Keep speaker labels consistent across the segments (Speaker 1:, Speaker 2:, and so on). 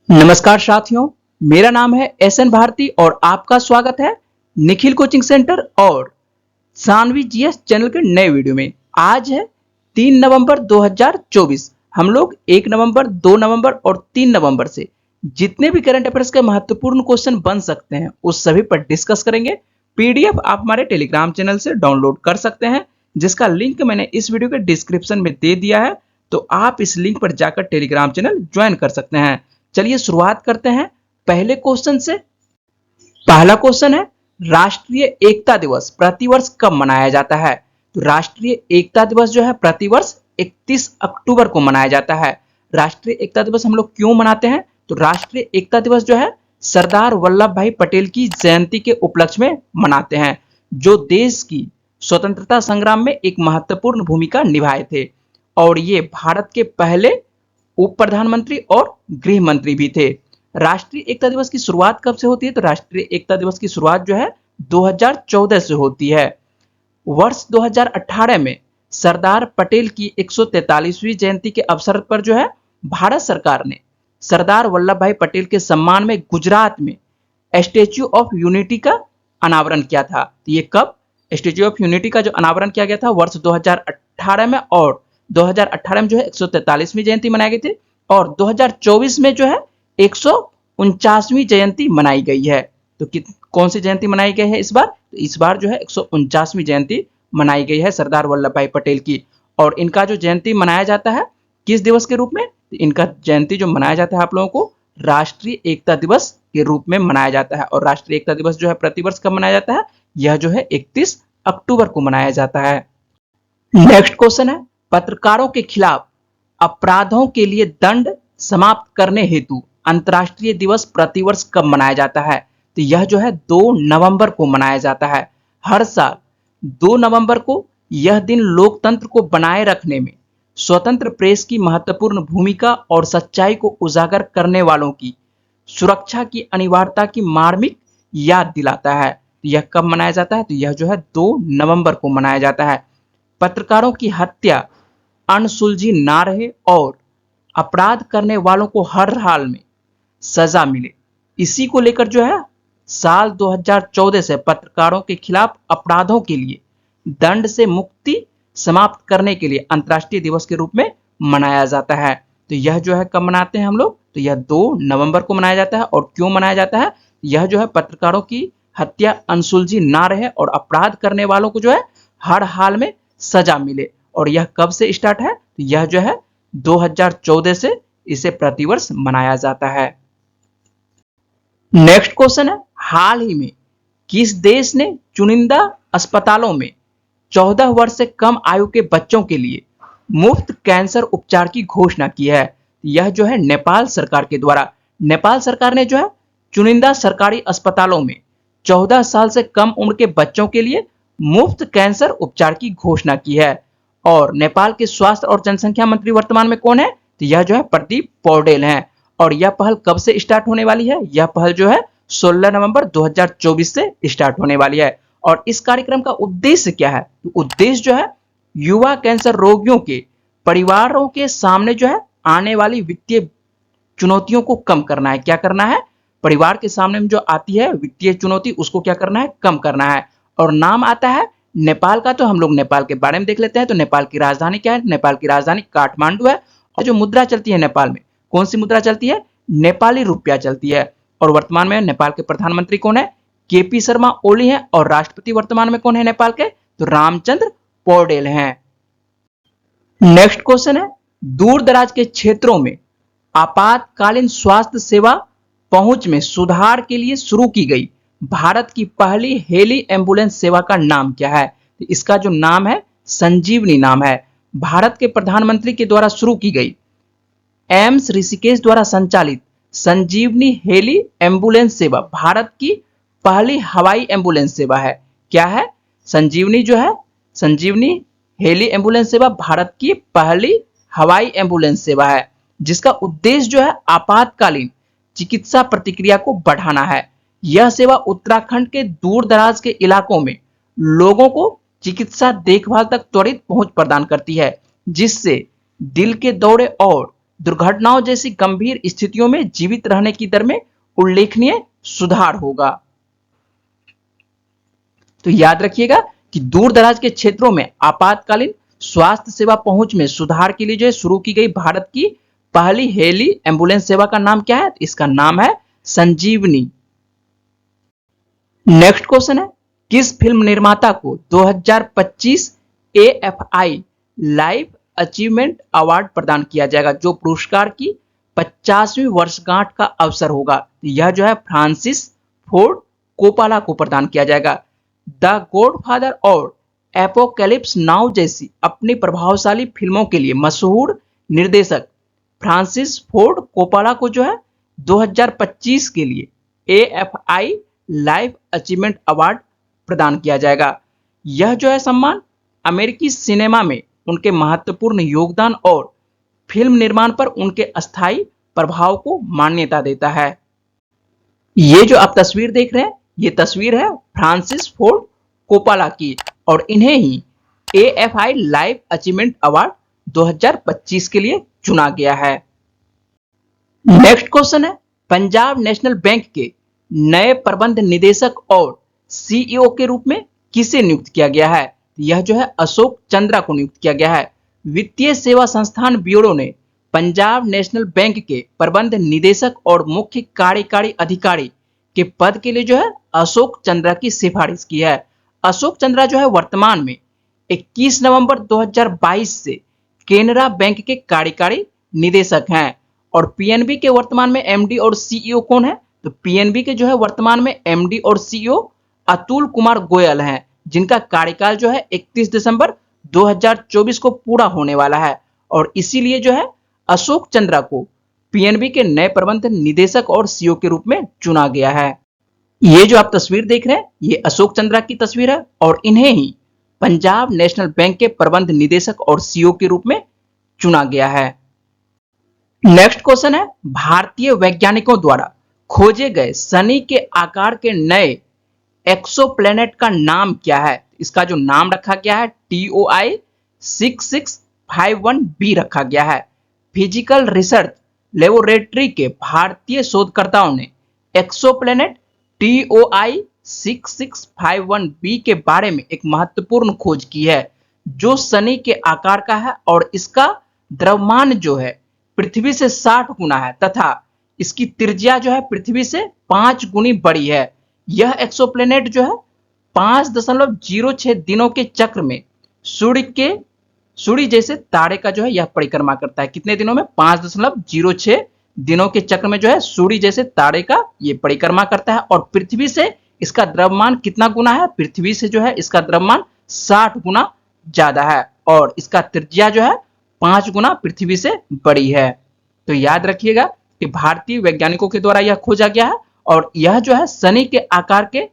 Speaker 1: नमस्कार साथियों, मेरा नाम है एसएन भारती और आपका स्वागत है निखिल कोचिंग सेंटर और सानवी जीएस चैनल के नए वीडियो में। आज है 3 नवंबर 2024। हम लोग 1 नवंबर, 2 नवंबर और 3 नवंबर से जितने भी करंट अफेयर्स के महत्वपूर्ण क्वेश्चन बन सकते हैं उस सभी पर डिस्कस करेंगे। पीडीएफ आप हमारे टेलीग्राम चैनल से डाउनलोड कर सकते हैं, जिसका लिंक मैंने इस वीडियो के डिस्क्रिप्शन में दे दिया है, तो आप इस लिंक पर जाकर टेलीग्राम चैनल ज्वाइन कर सकते हैं। चलिए शुरुआत करते हैं पहले क्वेश्चन से। पहला क्वेश्चन है, राष्ट्रीय एकता दिवस प्रतिवर्ष कब मनाया जाता है? तो राष्ट्रीय एकता दिवस जो है प्रतिवर्ष 31 अक्टूबर को मनाया जाता है। राष्ट्रीय एकता दिवस हम लोग क्यों मनाते हैं? तो राष्ट्रीय एकता दिवस जो है सरदार वल्लभ भाई पटेल की जयंती के उपलक्ष्य में मनाते हैं, जो देश की स्वतंत्रता संग्राम में एक महत्वपूर्ण भूमिका निभाए थे और ये भारत के पहले उप प्रधानमंत्री और गृह मंत्री भी थे। राष्ट्रीय एकता दिवस की शुरुआत कब से होती है? तो राष्ट्रीय एकता दिवस की शुरुआत जो है 2014 से होती है। वर्ष 2018 में सरदार पटेल की 143वीं जयंती के अवसर पर जो है भारत सरकार ने सरदार वल्लभ भाई पटेल के सम्मान में गुजरात में स्टैच्यू ऑफ यूनिटी का अनावरण किया था। ये कब स्टैच्यू ऑफ यूनिटी का जो अनावरण किया गया था? वर्ष 2018 में, और 2018 में जो है 143वीं जयंती मनाई गई थी और 2024 में जो है 149वीं जयंती मनाई गई है। तो कौन सी जयंती मनाई गई है इस बार? तो इस बार जो है 149वीं जयंती मनाई गई है सरदार वल्लभ भाई पटेल की। और इनका जो जयंती मनाया जाता है किस दिवस के रूप में? तो इनका जयंती जो मनाया जाता है आप लोगों को राष्ट्रीय एकता दिवस के रूप में मनाया जाता है। और राष्ट्रीय एकता दिवस जो है प्रतिवर्ष कब मनाया जाता है? यह जो है 31 अक्टूबर को मनाया जाता है। नेक्स्ट क्वेश्चन है, पत्रकारों के खिलाफ अपराधों के लिए दंड समाप्त करने हेतु अंतर्राष्ट्रीय दिवस प्रतिवर्ष कब मनाया जाता है? तो यह जो है 2 नवंबर को मनाया जाता है। हर साल 2 नवंबर को यह दिन लोकतंत्र को बनाए रखने में स्वतंत्र प्रेस की महत्वपूर्ण भूमिका और सच्चाई को उजागर करने वालों की सुरक्षा की अनिवार्यता की मार्मिक याद दिलाता है। यह कब मनाया जाता है? तो यह जो है 2 नवंबर को मनाया जाता है। पत्रकारों की हत्या अनसुलझी ना रहे और अपराध करने वालों को हर हाल में सजा मिले, इसी को लेकर जो है साल 2014 से पत्रकारों के खिलाफ अपराधों के लिए दंड से मुक्ति समाप्त करने के लिए अंतर्राष्ट्रीय दिवस के रूप में मनाया जाता है। तो यह जो है कब मनाते हैं हम लोग? तो यह 2 नवंबर को मनाया जाता है। और क्यों मनाया जाता है? यह जो है पत्रकारों की हत्या अनसुलझी ना रहे और अपराध करने वालों को जो है हर हाल में सजा मिले। और यह कब से स्टार्ट है? तो यह जो है 2014 से इसे प्रतिवर्ष मनाया जाता है। नेक्स्ट क्वेश्चन है, हाल ही में किस देश ने चुनिंदा अस्पतालों में 14 वर्ष से कम आयु के बच्चों के लिए मुफ्त कैंसर उपचार की घोषणा की है? यह जो है नेपाल सरकार के द्वारा। नेपाल सरकार ने जो है चुनिंदा सरकारी अस्पतालों में 14 साल से कम उम्र के बच्चों के लिए मुफ्त कैंसर उपचार की घोषणा की है। और नेपाल के स्वास्थ्य और जनसंख्या मंत्री वर्तमान में कौन है? तो यह जो है प्रदीप पौडेल हैं। और यह पहल कब से स्टार्ट होने वाली है? यह पहल जो है 16 नवंबर 2024 से स्टार्ट होने वाली है। और इस कार्यक्रम का उद्देश्य क्या है? तो उद्देश्य जो है युवा कैंसर रोगियों के परिवारों के सामने जो है आने वाली वित्तीय चुनौतियों को कम करना है। क्या करना है? परिवार के सामने में जो आती है वित्तीय चुनौती, उसको क्या करना है? कम करना है। और नाम आता है नेपाल का, तो हम लोग नेपाल के बारे में देख लेते हैं। तो नेपाल की राजधानी क्या है? नेपाल की राजधानी काठमांडू है। और जो मुद्रा चलती है नेपाल में, कौन सी मुद्रा चलती है? नेपाली रुपया चलती है। और वर्तमान में नेपाल के प्रधानमंत्री कौन है? केपी शर्मा ओली हैं। और राष्ट्रपति वर्तमान में कौन है नेपाल के? तो रामचंद्र पौडेल हैं। नेक्स्ट क्वेश्चन है, दूर दराज के क्षेत्रों में आपातकालीन स्वास्थ्य सेवा पहुंच में सुधार के लिए शुरू की गई भारत की पहली हेली एम्बुलेंस सेवा का नाम क्या है? तो इसका जो नाम है संजीवनी नाम है। भारत के प्रधानमंत्री के द्वारा शुरू की गई एम्स ऋषिकेश द्वारा संचालित संजीवनी हेली एम्बुलेंस सेवा भारत की पहली हवाई एम्बुलेंस सेवा है। क्या है? संजीवनी जो है, संजीवनी हेली एम्बुलेंस सेवा भारत की पहली हवाई एम्बुलेंस सेवा है, जिसका उद्देश्य जो है आपातकालीन चिकित्सा प्रतिक्रिया को बढ़ाना है। यह सेवा उत्तराखंड के दूर दराज के इलाकों में लोगों को चिकित्सा देखभाल तक त्वरित पहुंच प्रदान करती है, जिससे दिल के दौरे और दुर्घटनाओं जैसी गंभीर स्थितियों में जीवित रहने की दर में उल्लेखनीय सुधार होगा। तो याद रखिएगा कि दूर दराज के क्षेत्रों में आपातकालीन स्वास्थ्य सेवा पहुंच में सुधार के लिए जो शुरू की गई भारत की पहली हेली एम्बुलेंस सेवा का नाम क्या है? इसका नाम है संजीवनी। नेक्स्ट क्वेश्चन है, किस फिल्म निर्माता को 2025 AFI लाइफ अचीवमेंट अवार्ड प्रदान किया जाएगा, जो पुरस्कार की 50वीं वर्षगांठ का अवसर होगा? यह जो है फ्रांसिस फोर्ड कोपाला को प्रदान किया जाएगा। द गॉडफादर और एपोकैलिप्स नाउ जैसी अपनी प्रभावशाली फिल्मों के लिए मशहूर निर्देशक फ्रांसिस फोर्ड कोपाला को जो है 2025 के लिए AFI लाइफ अचीवमेंट अवार्ड प्रदान किया जाएगा। यह जो है सम्मान अमेरिकी सिनेमा में उनके महत्वपूर्ण योगदान और फिल्म निर्माण पर उनके अस्थायी प्रभाव को मान्यता देता है। ये जो आप तस्वीर देख रहे हैं, ये तस्वीर है फ्रांसिस फोर्ड कोपाला की और इन्हें ही AFI लाइफ अचीवमेंट अवार्ड 2025 के लिए चुना गया है। नेक्स्ट क्वेश्चन है, पंजाब नेशनल बैंक के नए प्रबंध निदेशक और CEO के रूप में किसे नियुक्त किया गया है? यह जो है अशोक चंद्रा को नियुक्त किया गया है। वित्तीय सेवा संस्थान ब्यूरो ने पंजाब नेशनल बैंक के प्रबंध निदेशक और मुख्य कार्यकारी अधिकारी के पद के लिए जो है अशोक चंद्रा की सिफारिश की है। अशोक चंद्रा जो है वर्तमान में 21 नवंबर 2022 से केनरा बैंक के कार्यकारी निदेशक हैं और PNB के वर्तमान में MD और CEO कौन है? तो PNB के जो है वर्तमान में MD और CEO अतुल कुमार गोयल हैं, जिनका कार्यकाल जो है 31 दिसंबर 2024 को पूरा होने वाला है और इसीलिए जो है अशोक चंद्रा को PNB के नए प्रबंध निदेशक और CEO के रूप में चुना गया है। ये जो आप तस्वीर देख रहे हैं, ये अशोक चंद्रा की तस्वीर है और इन्हें ही पंजाब नेशनल बैंक के प्रबंध निदेशक और CEO के रूप में चुना गया है। नेक्स्ट क्वेश्चन है, भारतीय वैज्ञानिकों द्वारा खोजे गए शनि के आकार के नए एक्सोप्लैनेट का नाम क्या है? इसका जो नाम रखा गया है TOI 6651b रखा गया है। फिजिकल रिसर्च लेबोरेटरी के भारतीय शोधकर्ताओं ने एक्सोप्लैनेट TOI 6651b के बारे में एक महत्वपूर्ण खोज की है, जो शनि के आकार का है और इसका द्रव्यमान जो है पृथ्वी से 60 गुना है तथा इसकी त्रिज्या जो है पृथ्वी से 5 गुनी बड़ी है। यह एक्सोप्लैनेट जो है 5.06 दिनों के चक्र में सूर्य जैसे तारे का जो है यह परिक्रमा करता है। कितने दिनों में? 5.06 दिनों के चक्र में जो है सूर्य जैसे तारे का ये परिक्रमा करता है और पृथ्वी से इसका द्रव्यमान कितना गुना है? पृथ्वी से जो है इसका द्रव्यमान 60 गुना ज्यादा है और इसका त्रिज्या जो है 5 गुना पृथ्वी से बड़ी है। तो याद रखिएगा कि भारतीय वैज्ञानिकों के द्वारा यह खोजा गया है और यह जो है शनि के आकार के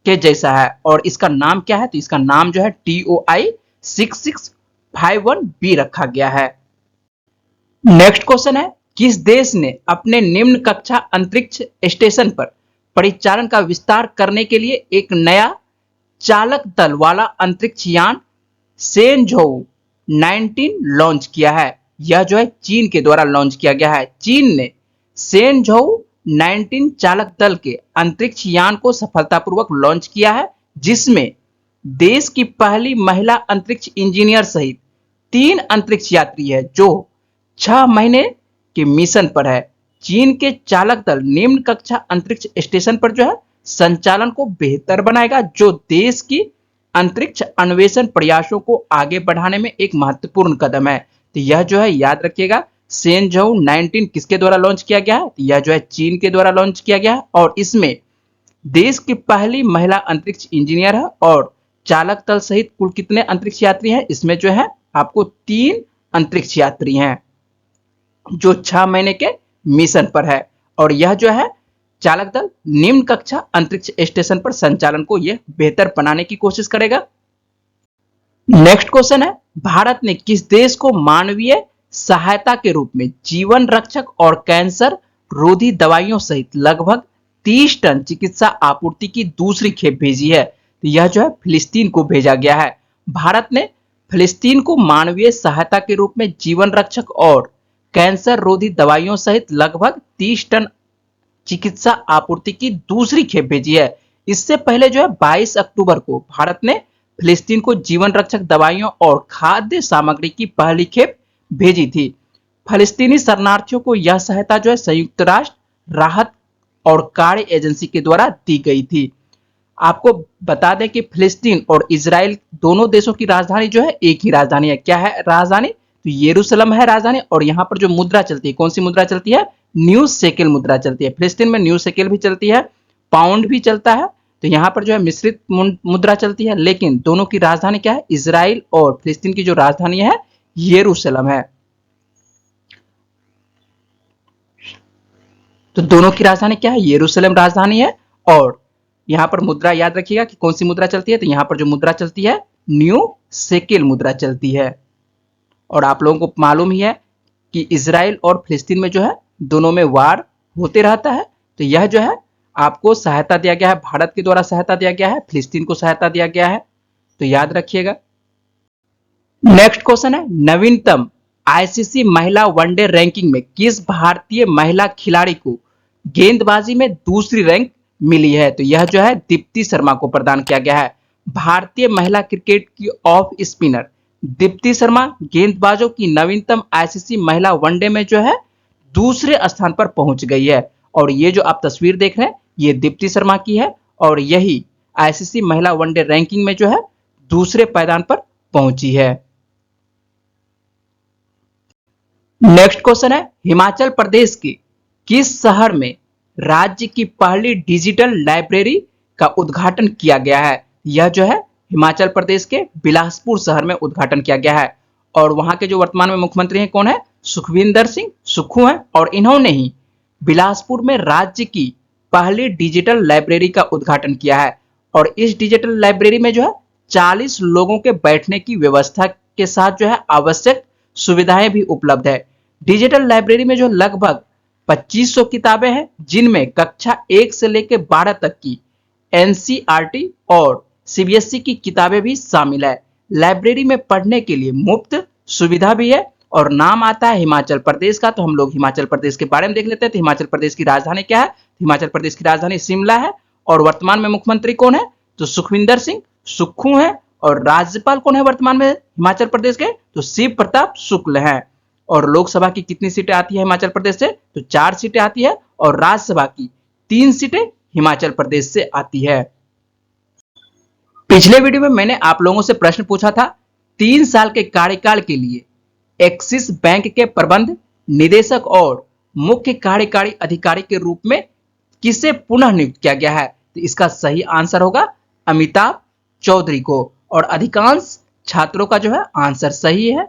Speaker 1: जैसा है और इसका नाम क्या है? तो इसका नाम जो है TOI 6651b रखा गया है। नेक्स्ट क्वेश्चन है, किस देश ने अपने निम्न कक्षा अंतरिक्ष स्टेशन पर परिचालन का विस्तार करने के लिए एक नया चालक दल वाला अंतरिक्ष यान सेनझोउ 19 लॉन्च किया है? यह जो है चीन के द्वारा लॉन्च किया गया है। चीन ने सेनझोउ 19 चालक दल के अंतरिक्ष यान को सफलतापूर्वक लॉन्च किया है, जिसमें देश की पहली महिला अंतरिक्ष इंजीनियर सहित 3 अंतरिक्ष यात्री है जो 6 महीने के मिशन पर है। चीन के चालक दल निम्न कक्षा अंतरिक्ष स्टेशन पर जो है संचालन को बेहतर बनाएगा, जो देश की अंतरिक्ष अन्वेषण प्रयासों को आगे बढ़ाने में एक महत्वपूर्ण कदम है। तो यह जो है याद रखिएगा, सेनझोउ 19 किसके द्वारा लॉन्च किया गया है? यह जो है चीन के द्वारा लॉन्च किया गया है और इसमें देश की पहली महिला अंतरिक्ष इंजीनियर है और चालक दल सहित कुल कितने अंतरिक्ष यात्री हैं? इसमें जो है आपको 3 अंतरिक्ष यात्री हैं जो 6 महीने के मिशन पर है और यह जो है चालक दल निम्न कक्षा अंतरिक्ष स्टेशन पर संचालन को यह बेहतर बनाने की कोशिश करेगा। नेक्स्ट क्वेश्चन है, भारत ने किस देश को मानवीय सहायता के रूप में जीवन रक्षक और कैंसर रोधी दवाइयों सहित लगभग 30 टन चिकित्सा आपूर्ति की दूसरी खेप भेजी है? तो यह जो है फिलिस्तीन को भेजा गया है। भारत ने फिलिस्तीन को मानवीय सहायता के रूप में जीवन रक्षक और कैंसर रोधी दवाइयों सहित लगभग 30 टन चिकित्सा आपूर्ति की दूसरी खेप भेजी है। इससे पहले जो है 22 अक्टूबर को भारत ने फिलिस्तीन को जीवन रक्षक दवाइयों और खाद्य सामग्री की पहली खेप भेजी थी। फिलिस्तीनी शरणार्थियों को यह सहायता जो है संयुक्त राष्ट्र राहत और कार्य एजेंसी के द्वारा दी गई थी। आपको बता दें कि फिलिस्तीन और इजराइल दोनों देशों की राजधानी जो है एक ही राजधानी है। क्या है राजधानी? तो यरूशलेम है राजधानी। और यहाँ पर जो मुद्रा चलती है, कौन सी मुद्रा चलती है? न्यू शेकेल मुद्रा चलती है। फिलिस्तीन में न्यू शेकेल भी चलती है, पाउंड भी चलता है। तो यहाँ पर जो है मिश्रित मुद्रा चलती है, लेकिन दोनों की राजधानी क्या है? इजराइल और फिलिस्तीन की जो राजधानी है यरूशलेम है। तो दोनों की राजधानी क्या है? यरूशलेम राजधानी है। और यहाँ पर मुद्रा याद रखिएगा कि कौन सी मुद्रा चलती है। तो यहाँ पर जो मुद्रा चलती है न्यू शेकेल मुद्रा चलती है। और आप लोगों को मालूम ही है कि इजराइल और फिलिस्तीन में जो है दोनों में वार होते रहता है। तो यह जो है आपको सहायता दिया गया है, भारत के द्वारा सहायता दिया गया है, फिलिस्तीन को सहायता दिया गया है। तो याद रखिएगा। नेक्स्ट क्वेश्चन है, नवीनतम आईसीसी महिला वनडे रैंकिंग में किस भारतीय महिला खिलाड़ी को गेंदबाजी में दूसरी रैंक मिली है? तो यह जो है दीप्ति शर्मा को प्रदान किया गया है। भारतीय महिला क्रिकेट की ऑफ स्पिनर दीप्ति शर्मा गेंदबाजों की नवीनतम आईसीसी महिला वनडे में जो है दूसरे स्थान पर पहुंच गई है। और ये जो आप तस्वीर देख रहे हैं ये दीप्ति शर्मा की है और यही आईसीसी महिला वनडे रैंकिंग में जो है दूसरे पायदान पर पहुंची है। नेक्स्ट क्वेश्चन है, हिमाचल प्रदेश के किस शहर में राज्य की पहली डिजिटल लाइब्रेरी का उद्घाटन किया गया है? यह जो है हिमाचल प्रदेश के बिलासपुर शहर में उद्घाटन किया गया है। और वहां के जो वर्तमान में मुख्यमंत्री हैं कौन है? सुखविंदर सिंह सुक्खू हैं। और इन्होंने ही बिलासपुर में राज्य की पहली डिजिटल लाइब्रेरी का उद्घाटन किया है। और इस डिजिटल लाइब्रेरी में जो है 40 लोगों के बैठने की व्यवस्था के साथ जो है आवश्यक सुविधाएं भी उपलब्ध है। डिजिटल लाइब्रेरी में जो लगभग 2500 किताबें हैं, जिनमें कक्षा 1 से लेकर 12 तक की एनसीईआरटी और सीबीएसई की किताबें भी शामिल है। लाइब्रेरी में पढ़ने के लिए मुफ्त सुविधा भी है। और नाम आता है हिमाचल प्रदेश का, तो हम लोग हिमाचल प्रदेश के बारे में देख लेते हैं। तो हिमाचल प्रदेश की राजधानी क्या है? हिमाचल प्रदेश की राजधानी शिमला है। और वर्तमान में मुख्यमंत्री कौन है? तो सुखविंदर सिंह सुक्खू है। और राज्यपाल कौन है वर्तमान में हिमाचल प्रदेश के? तो शिव प्रताप शुक्ल हैं। और लोकसभा की कितनी सीटें आती है हिमाचल प्रदेश से? तो 4 सीटें आती है। और राज्यसभा की 3 सीटें हिमाचल प्रदेश से आती है। पिछले वीडियो में मैंने आप लोगों से प्रश्न पूछा था, 3 साल के कार्यकाल के लिए एक्सिस बैंक के प्रबंध निदेशक और मुख्य कार्यकारी अधिकारी के रूप में किसे पुनः नियुक्त किया गया है? तो इसका सही आंसर होगा अमिताभ चौधरी को। और अधिकांश छात्रों का जो है आंसर सही है।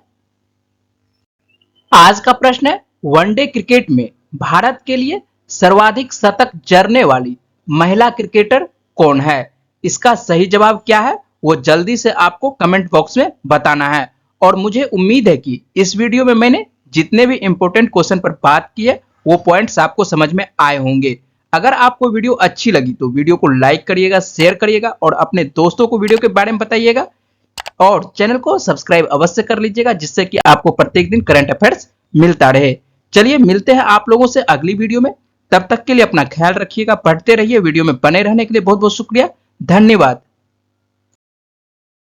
Speaker 1: आज का प्रश्न है, वनडे क्रिकेट में भारत के लिए सर्वाधिक शतक जड़ने वाली महिला क्रिकेटर कौन है? इसका सही जवाब क्या है वो जल्दी से आपको कमेंट बॉक्स में बताना है। और मुझे उम्मीद है कि इस वीडियो में मैंने जितने भी इंपॉर्टेंट क्वेश्चन पर बात की है वो पॉइंट्स आपको समझ में आए होंगे। अगर आपको वीडियो अच्छी लगी तो वीडियो को लाइक करिएगा, शेयर करिएगा और अपने दोस्तों को वीडियो के बारे में बताइएगा। और चैनल को सब्सक्राइब अवश्य कर लीजिएगा, जिससे कि आपको प्रत्येक दिन करंट अफेयर्स मिलता रहे। चलिए मिलते हैं आप लोगों से अगली वीडियो में। तब तक के लिए अपना ख्याल रखिएगा, पढ़ते रहिए। वीडियो में बने रहने के लिए बहुत बहुत शुक्रिया, धन्यवाद।